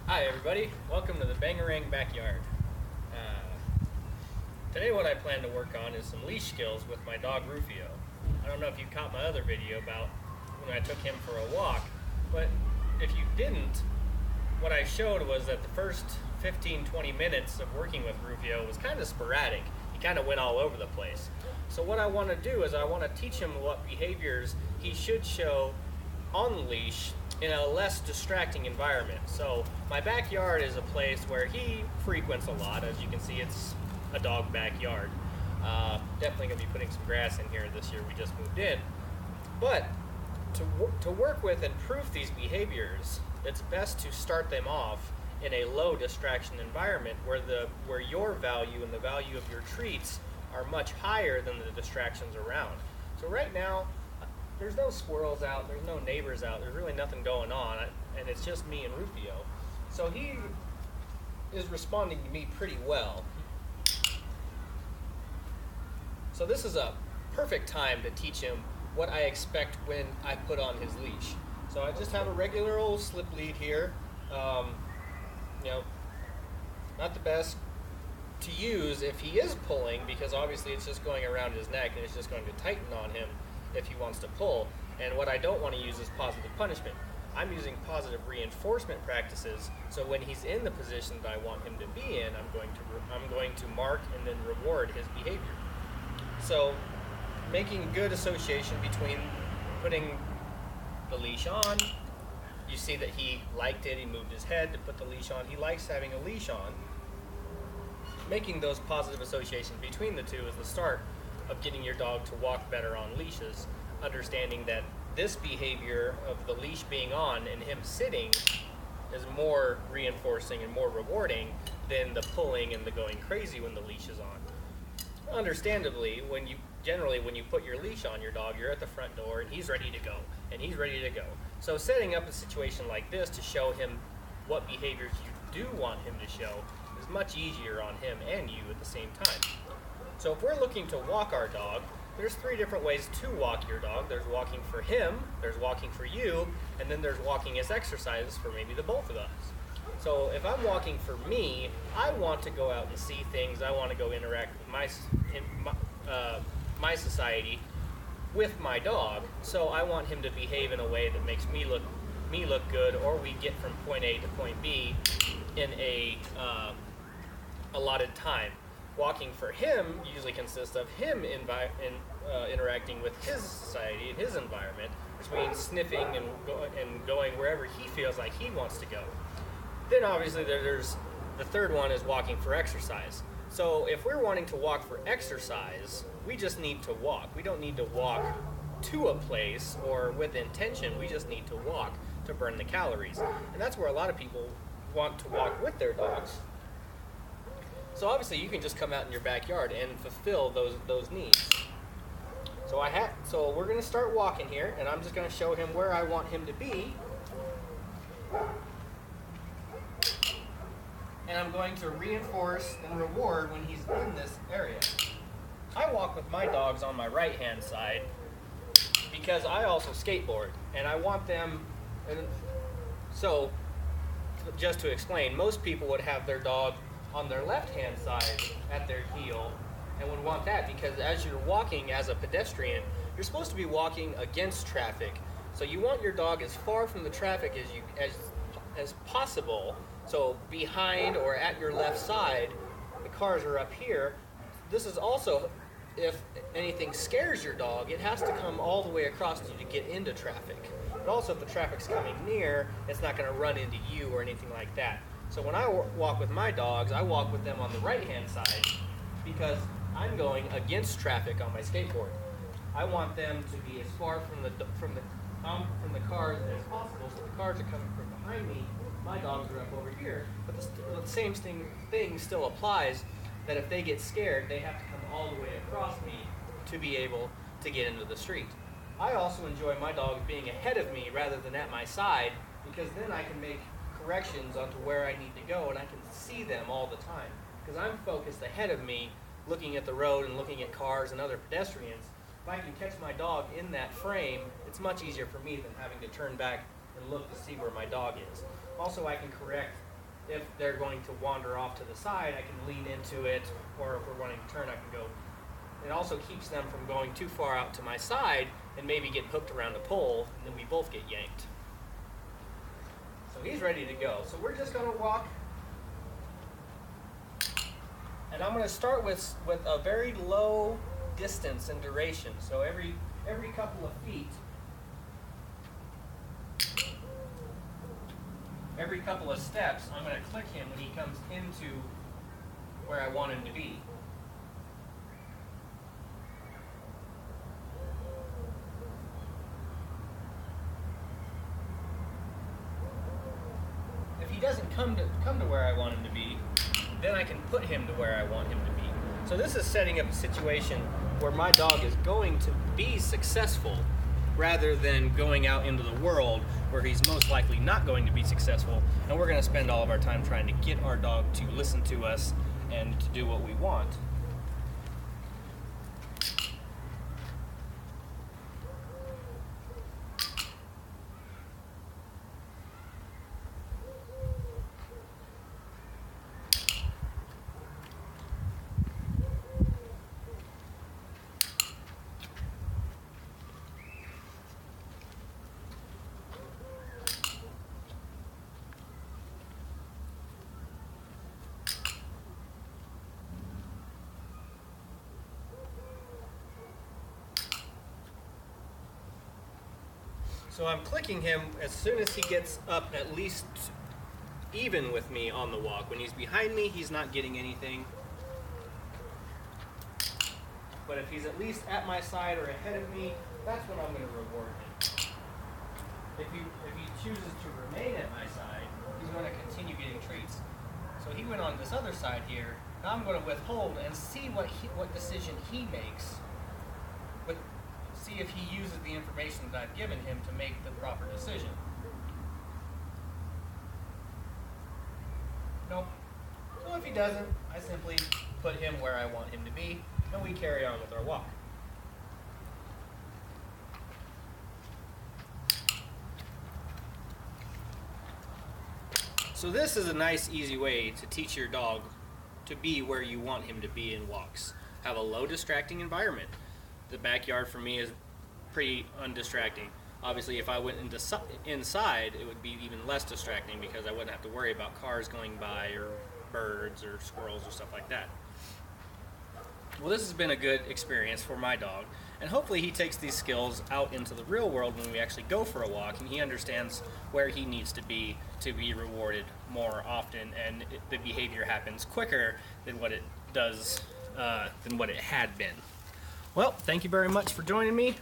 Hi everybody, welcome to the Bangarang Backyard. Today what I plan to work on is some leash skills with my dog Rufio. I don't know if you caught my other video about when I took him for a walk, but if you didn't, what I showed was that the first 15-20 minutes of working with Rufio was kind of sporadic. He kind of went all over the place. So what I want to do is I want to teach him what behaviors he should show on the leash in a less distracting environment. So my backyard is a place where he frequents a lot. As you can see, it's a dog backyard. Definitely going to be putting some grass in here this year. We just moved in. But to work with and proof these behaviors, it's best to start them off in a low distraction environment where your value and the value of your treats are much higher than the distractions around. So right now, there's no squirrels out, there's no neighbors out, there's really nothing going on, and it's just me and Rufio. So he is responding to me pretty well. So this is a perfect time to teach him what I expect when I put on his leash. So I just have a regular old slip lead here. Not the best to use if he is pulling, because obviously it's just going around his neck and it's just going to tighten on him if he wants to pull. And what I don't want to use is positive punishment. I'm using positive reinforcement practices, so when he's in the position that I want him to be in, I'm going to mark and then reward his behavior. So making good association between putting the leash on, you see that he liked it, he moved his head to put the leash on, he likes having a leash on. Making those positive associations between the two is the start of getting your dog to walk better on leashes, understanding that this behavior of the leash being on and him sitting is more reinforcing and more rewarding than the pulling and the going crazy when the leash is on. Understandably, when you put your leash on your dog, you're at the front door and he's ready to go, and he's ready to go. So setting up a situation like this to show him what behaviors you do want him to show is much easier on him and you at the same time. So if we're looking to walk our dog, there's 3 different ways to walk your dog. There's walking for him, there's walking for you, and then there's walking as exercises for maybe the both of us. So if I'm walking for me, I want to go out and see things. I want to go interact with my society with my dog. So I want him to behave in a way that makes me look good, or we get from point A to point B in a allotted time. Walking for him usually consists of him interacting with his society and his environment, which means sniffing and going wherever he feels like he wants to go. Then obviously there's the third one is walking for exercise. So if we're wanting to walk for exercise, we just need to walk. We don't need to walk to a place or with intention. We just need to walk to burn the calories. And that's where a lot of people want to walk with their dogs. So obviously you can just come out in your backyard and fulfill those needs. So we're going to start walking here, and I'm just going to show him where I want him to be. And I'm going to reinforce and reward when he's in this area. I walk with my dogs on my right-hand side because I also skateboard, and I want them. So just to explain, most people would have their dog on their left-hand side at their heel and would want that because as you're walking as a pedestrian, you're supposed to be walking against traffic. So you want your dog as far from the traffic as possible. So behind or at your left side, the cars are up here. This is also, if anything scares your dog, it has to come all the way across you to get into traffic. But also if the traffic's coming near, it's not going to run into you or anything like that. So when I walk with my dogs, I walk with them on the right-hand side because I'm going against traffic on my skateboard. I want them to be as far from the cars as possible, so the cars are coming from behind me. My dogs are up over here, but the same thing still applies, that if they get scared, they have to come all the way across me to be able to get into the street. I also enjoy my dogs being ahead of me rather than at my side, because then I can make corrections onto where I need to go and I can see them all the time. Because I'm focused ahead of me, looking at the road and looking at cars and other pedestrians. If I can catch my dog in that frame, it's much easier for me than having to turn back and look to see where my dog is. Also, I can correct if they're going to wander off to the side, I can lean into it, or if we're wanting to turn, I can go. It also keeps them from going too far out to my side and maybe getting hooked around a pole, and then we both get yanked. So he's ready to go. So we're just going to walk, and I'm going to start with a very low distance and duration. So every couple of feet, every couple of steps, I'm going to click him when he comes into where I want him to be. If he doesn't come to where I want him to be, then I can put him to where I want him to be. So this is setting up a situation where my dog is going to be successful rather than going out into the world where he's most likely not going to be successful, and we're going to spend all of our time trying to get our dog to listen to us and to do what we want. So I'm clicking him as soon as he gets up at least even with me on the walk. When he's behind me, he's not getting anything. But if he's at least at my side or ahead of me, that's when I'm going to reward him. If he chooses to remain at my side, he's going to continue getting treats. So he went on this other side here. Now I'm going to withhold and see what decision he makes. But see if he uses the information that I've given him to make the proper decision. Nope. So if he doesn't, I simply put him where I want him to be, and we carry on with our walk. So this is a nice, easy way to teach your dog to be where you want him to be in walks. Have a low distracting environment. The backyard for me is pretty undistracting. Obviously, if I went inside, it would be even less distracting because I wouldn't have to worry about cars going by or birds or squirrels or stuff like that. Well, this has been a good experience for my dog, and hopefully he takes these skills out into the real world when we actually go for a walk, and he understands where he needs to be rewarded more often, and the behavior happens quicker than what it does, than what it had been. Well, thank you very much for joining me.